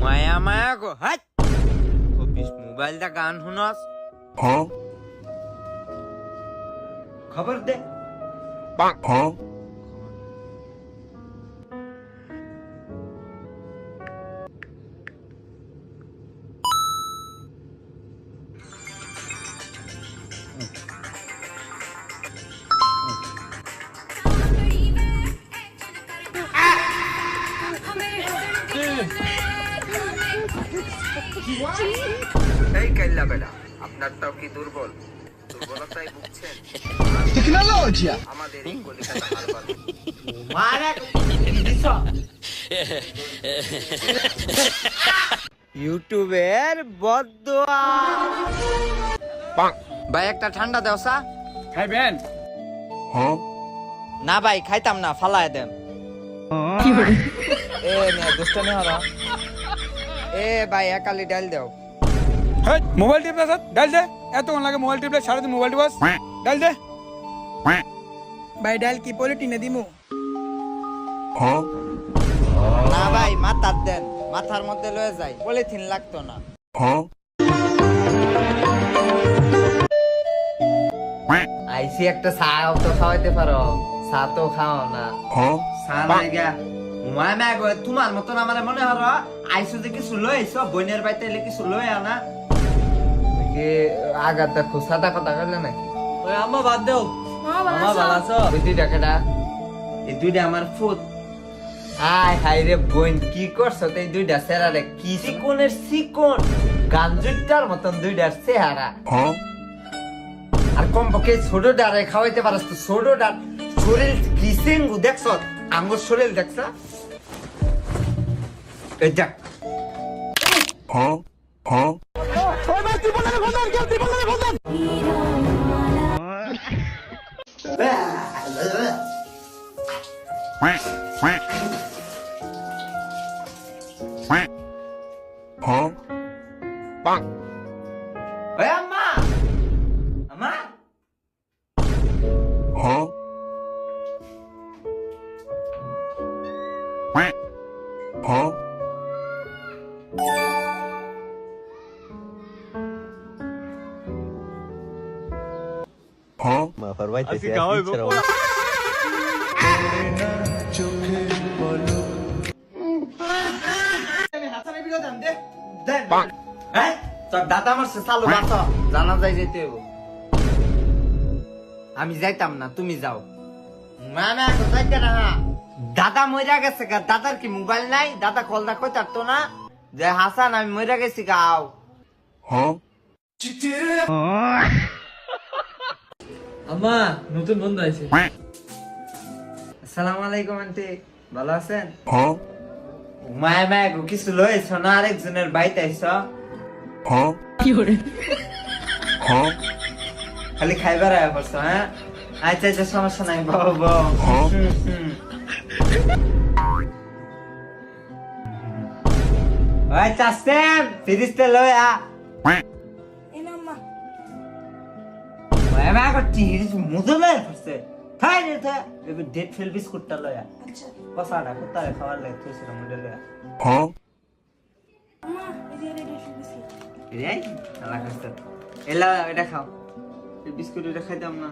মায়া মায়া গো হাট অফিস মোবাইলটা গান শুনস খবর দে এই কাইল্লা বেটা আপনারটাও কি দুর্বলতায় ভুগছেন টেকনোলজি আমাদের এই কলিকাতা হারবার মারা ইউটিউবের বদদুয়া ভাই একটা ঠান্ডা দাও সা খাইবেন? না ভাই খাইতাম না ফালায় দেন এ নে দুষ্টামি হলো এ ভাই একালি ডাল দাও হ্যাঁ মোবাইল টিপলে স্যার ডাল দে এতক্ষণ লাগে মোবাইল টিপলে সারাদিন মোবাইল টিপাস ডাল দে ভাই ডাল কি পলিটিনে দিমু? না ভাই মাথার দেন মাথার মধ্যে লয়ে যাই পলিথিন লাগতো না আইসি একটা চাও তো খাওয়াইতে পারো চা তো খাও না চা নাই গা মায় মায় গো তোমার মতন আমার মনে হলো আইসো যে কিছু লই আইসো বইনের বাইতে এলে কিছু লই আনা কি আগার দেখো সাদা কথা কইলে নাকি ওই আম্মা বাদ দেও মামা ভালো আছো? ওই দুইটা কেডা এই দুইটা আমার ফুট হাই হাই রে বোন কি করছো এই দুইটা চেহারা কি চিকনের চিকন গাঞ্জুটার মতন দুইটার চেহারা আর কমপক্ষে ছোট ডারে খাওয়াইতে পারস তো ছোট ডার শরীর কিসিং দেখছ আঙ্গুর শরীর দেখছ এই দেখ ওই আম্মা আম্মা আজকে খাওয়া হইব তোর দাদা মারছে চালু বাসা জানা যায় যেতে হইব আমি যাইতাম না তুমি যাও না না যাইতে না দাদা মইরা গেছে গা দাদার কি মোবাইল নাই দাদা কল দা কই তারতো না যে হাসান আমি মইরা গেছি গাও আম্মা নতুন বন্ধু আইছে আসসালামু আলাইকুম আন্টি ভালো আছেন মায় মায় গো কিছু লইছ না আরেকজনের বাইতে আইছ খালি খাইবার আয়া করছো হ্যাঁ আচ্ছা আচ্ছা সমস্যা নাই বাবা ওই চাস্তেন ফিরিস্তে লই আ এনাম্মা মায় মায় গো টিরিস মুদে লই ফসে খাই রে থা এবে ডেট ফেল বিস্কুটটা লই আ আচ্ছা কসাটা কুত্তারে খাবার লাগে তুই মুদে লই আ আম্মা এই যে রেডি শুনেছি এই আলা কষ্ট এলা এটা খাও এই বিস্কুট এটা খাইতাম না